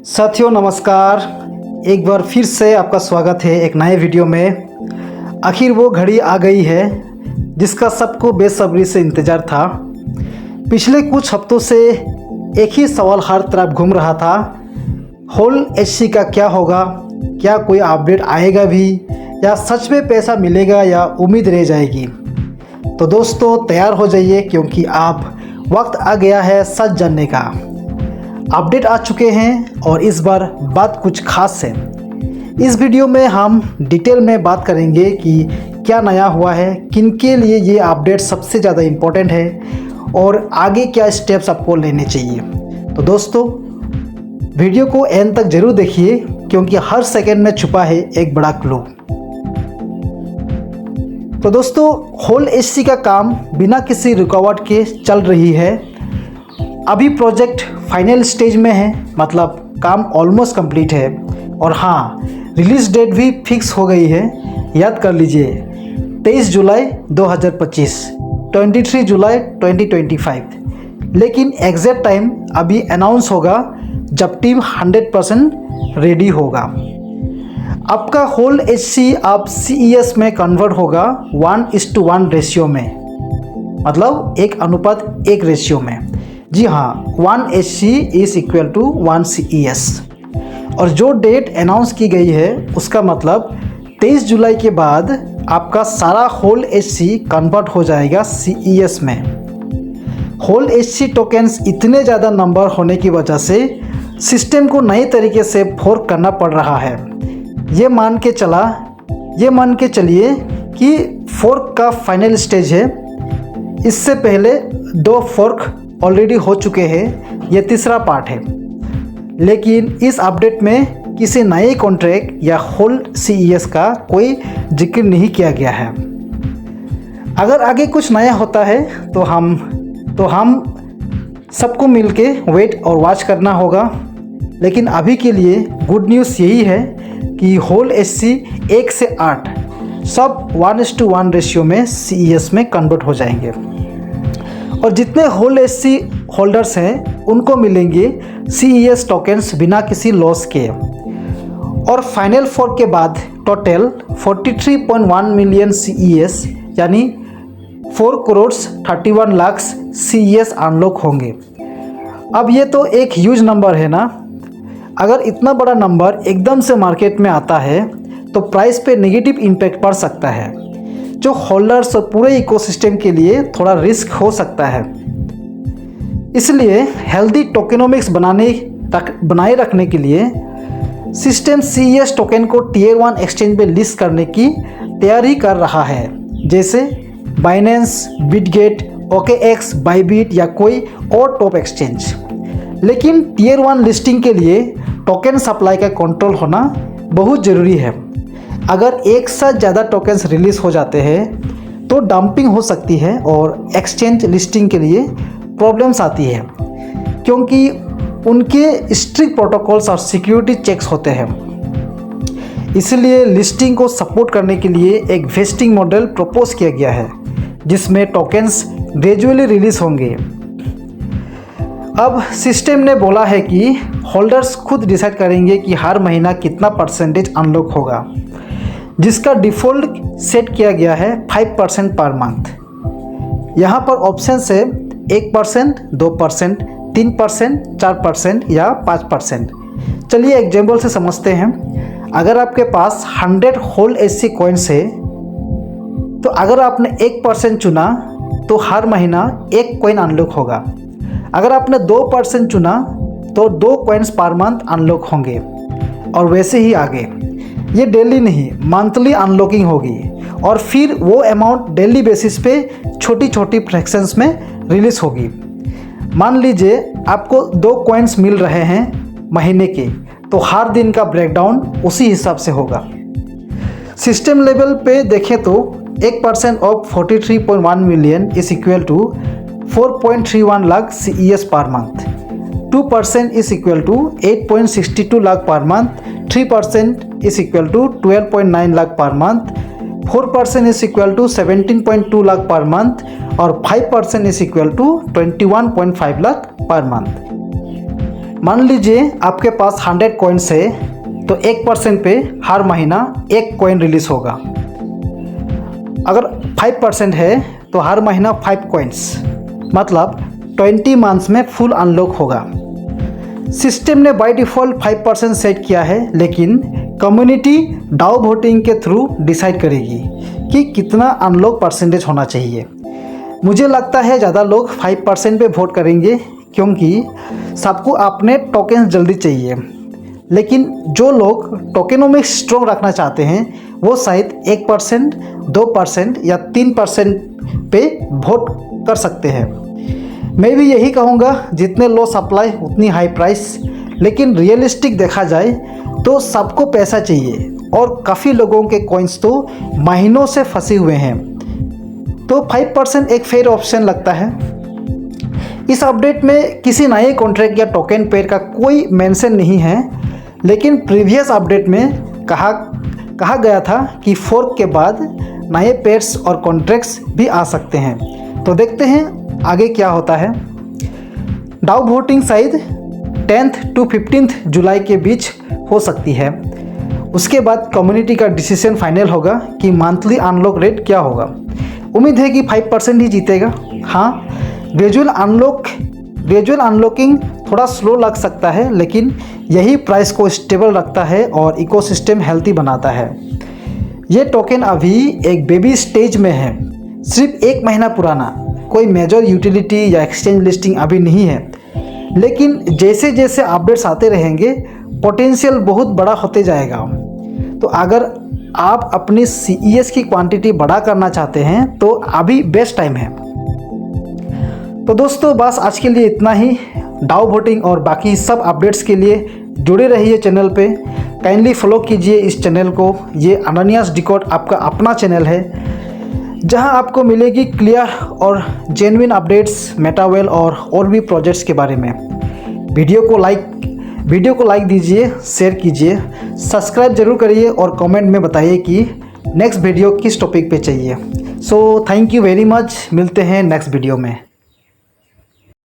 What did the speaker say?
साथियों नमस्कार। एक बार फिर से आपका स्वागत है एक नए वीडियो में। आखिर वो घड़ी आ गई है जिसका सबको बेसब्री से इंतज़ार था। पिछले कुछ हफ्तों से एक ही सवाल हर तरफ घूम रहा था, होल एचसी का क्या होगा, क्या कोई अपडेट आएगा भी, या सच में पैसा मिलेगा या उम्मीद रह जाएगी। तो दोस्तों तैयार हो जाइए क्योंकि अब वक्त आ गया है सच जानने का। अपडेट आ चुके हैं और इस बार बात कुछ खास है। इस वीडियो में हम डिटेल में बात करेंगे कि क्या नया हुआ है, किनके लिए ये अपडेट सबसे ज़्यादा इम्पोर्टेंट है और आगे क्या स्टेप्स आपको लेने चाहिए। तो दोस्तों वीडियो को एंड तक ज़रूर देखिए क्योंकि हर सेकंड में छुपा है एक बड़ा क्लू। तो दोस्तों होल एचसी का काम बिना किसी रुकावट के चल रही है। अभी प्रोजेक्ट फाइनल स्टेज में है, मतलब काम ऑलमोस्ट कंप्लीट है। और हाँ, रिलीज़ डेट भी फिक्स हो गई है। याद कर लीजिए 23 जुलाई 2025, 23 जुलाई 2025। लेकिन एग्जैक्ट टाइम अभी अनाउंस होगा जब टीम 100% रेडी होगा। आपका होल एचसी अब CES में कन्वर्ट होगा 1:1 रेशियो में, मतलब 1:1 रेशियो में। जी हाँ, 1 HC is equal to 1 CES। और जो डेट अनाउंस की गई है उसका मतलब 23 जुलाई के बाद आपका सारा होल HC कन्वर्ट हो जाएगा CES में। होल HC टोकन्स इतने ज़्यादा नंबर होने की वजह से सिस्टम को नए तरीके से फोर्क करना पड़ रहा है। ये मान के चलिए कि फोर्क का फाइनल स्टेज है। इससे पहले 2 फोर्क ऑलरेडी हो चुके हैं, ये तीसरा पार्ट है। लेकिन इस अपडेट में किसी नए कॉन्ट्रैक्ट या होल CES का कोई जिक्र नहीं किया गया है। अगर आगे कुछ नया होता है तो हम सबको मिलके वेट और वॉच करना होगा। लेकिन अभी के लिए गुड न्यूज़ यही है कि होल HC 1 से 8 सब 1:1 रेशियो में CES में कन्वर्ट हो जाएंगे। और जितने होल HC होल्डर्स हैं उनको मिलेंगे CES टोकन्स बिना किसी लॉस के। और फाइनल फोर्क के बाद टोटल 43.1 मिलियन CES यानी 4 करोड़ 31 लाख CES अनलॉक होंगे। अब ये तो एक ह्यूज नंबर है ना। अगर इतना बड़ा नंबर एकदम से मार्केट में आता है तो प्राइस पे नेगेटिव इम्पैक्ट पड़ सकता है, जो होल्डर्स और पूरे इकोसिस्टम के लिए थोड़ा रिस्क हो सकता है। इसलिए हेल्दी टोकेनोमिक्स बनाए रखने के लिए सिस्टम CES टोकन को Tier 1 एक्सचेंज में लिस्ट करने की तैयारी कर रहा है, जैसे बाइनेंस, बिटगेट, OKX, बाइबिट या कोई और टॉप एक्सचेंज। लेकिन Tier 1 लिस्टिंग के लिए टोकन सप्लाई का कंट्रोल होना बहुत ज़रूरी है। अगर एक साथ ज़्यादा टोकन्स रिलीज़ हो जाते हैं तो डंपिंग हो सकती है और एक्सचेंज लिस्टिंग के लिए प्रॉब्लम्स आती है, क्योंकि उनके स्ट्रिक्ट प्रोटोकॉल्स और सिक्योरिटी चेक्स होते हैं। इसलिए लिस्टिंग को सपोर्ट करने के लिए एक वेस्टिंग मॉडल प्रपोज किया गया है जिसमें टोकन्स ग्रेजुअली रिलीज़ होंगे। अब सिस्टम ने बोला है कि होल्डर्स खुद डिसाइड करेंगे कि हर महीना कितना % अनलॉक होगा, जिसका डिफ़ॉल्ट सेट किया गया है 5% पर मंथ। यहाँ पर ऑप्शंस है 1%, 2%, 3%, 4% या 5%। चलिए एग्जाम्पल से समझते हैं। अगर आपके पास 100 होल HC कॉइन्स है तो अगर आपने 1% चुना तो हर महीना 1 कॉइन अनलॉक होगा। अगर आपने 2% चुना तो 2 कॉइन्स पर मंथ अनलॉक होंगे, और वैसे ही आगे। ये डेली नहीं, मंथली अनलॉकिंग होगी और फिर वो अमाउंट डेली बेसिस पे छोटी छोटी फ्रैक्शंस में रिलीज़ होगी। मान लीजिए आपको 2 कॉइन्स मिल रहे हैं महीने के, तो हर दिन का ब्रेकडाउन उसी हिसाब से होगा। सिस्टम लेवल पे देखें तो 1% of 43.1 million is equal to 4.31 lakh CES per month. 2% is equal to 8.62 lakh per month, 3% is equal to 12.9 lakh per month, 4% is equal to 17.2 lakh per month और 5% is equal to 21.5 lakh per month. मान लीजिए आपके पास 100 coins है तो 1% पे हर महीना 1 coin release होगा। अगर 5% है तो हर महीना 5 कॉइन्स, मतलब 20 मंथ्स में फुल अनलॉक होगा। सिस्टम ने बाय डिफ़ॉल्ट 5% सेट किया है, लेकिन कम्युनिटी डाउ वोटिंग के थ्रू डिसाइड करेगी कि कितना अनलॉक परसेंटेज होना चाहिए। मुझे लगता है ज़्यादा लोग 5% पे वोट करेंगे क्योंकि सबको अपने टोकन जल्दी चाहिए, लेकिन जो लोग टोकेनोमिक्स स्ट्रॉन्ग रखना चाहते हैं वो शायद 1%, 2% या 3% पे वोट कर सकते हैं। मैं भी यही कहूँगा, जितने लो सप्लाई उतनी हाई प्राइस, लेकिन रियलिस्टिक देखा जाए तो सबको पैसा चाहिए और काफ़ी लोगों के कॉइन्स तो महीनों से फंसे हुए हैं, तो 5% एक फेयर ऑप्शन लगता है। इस अपडेट में किसी नए कॉन्ट्रैक्ट या टोकन पेयर का कोई मेंशन नहीं है, लेकिन प्रीवियस अपडेट में कहा गया था कि फोर्क के बाद नए पेयर्स और कॉन्ट्रैक्ट्स भी आ सकते हैं। तो देखते हैं आगे क्या होता है। डाउ वोटिंग शायद 10th to 15th जुलाई के बीच हो सकती है। उसके बाद कम्युनिटी का डिसीजन फाइनल होगा कि मंथली अनलॉक रेट क्या होगा। उम्मीद है कि 5% ही जीतेगा। हाँ, ग्रेजुअल अनलॉकिंग थोड़ा स्लो लग सकता है, लेकिन यही प्राइस को स्टेबल रखता है और इकोसिस्टम हेल्थी बनाता है। ये टोकन अभी एक बेबी स्टेज में है, सिर्फ 1 महीना पुराना, कोई मेजर यूटिलिटी या एक्सचेंज लिस्टिंग अभी नहीं है, लेकिन जैसे जैसे अपडेट्स आते रहेंगे पोटेंशियल बहुत बड़ा होते जाएगा। तो अगर आप अपनी CES की क्वांटिटी बड़ा करना चाहते हैं तो अभी बेस्ट टाइम है। तो दोस्तों बस आज के लिए इतना ही। डाउ वोटिंग और बाकी सब अपडेट्स के लिए जुड़े रहिए चैनल पे। काइंडली फॉलो कीजिए इस चैनल को। ये अनन्यास डिकोड आपका अपना चैनल है, जहां आपको मिलेगी क्लियर और जेन्युइन अपडेट्स मेटावेल और भी प्रोजेक्ट्स के बारे में। वीडियो को लाइक दीजिए, शेयर कीजिए, सब्सक्राइब जरूर करिए और कमेंट में बताइए कि नेक्स्ट वीडियो किस टॉपिक पे चाहिए। So thank you very much. मिलते हैं नेक्स्ट वीडियो में।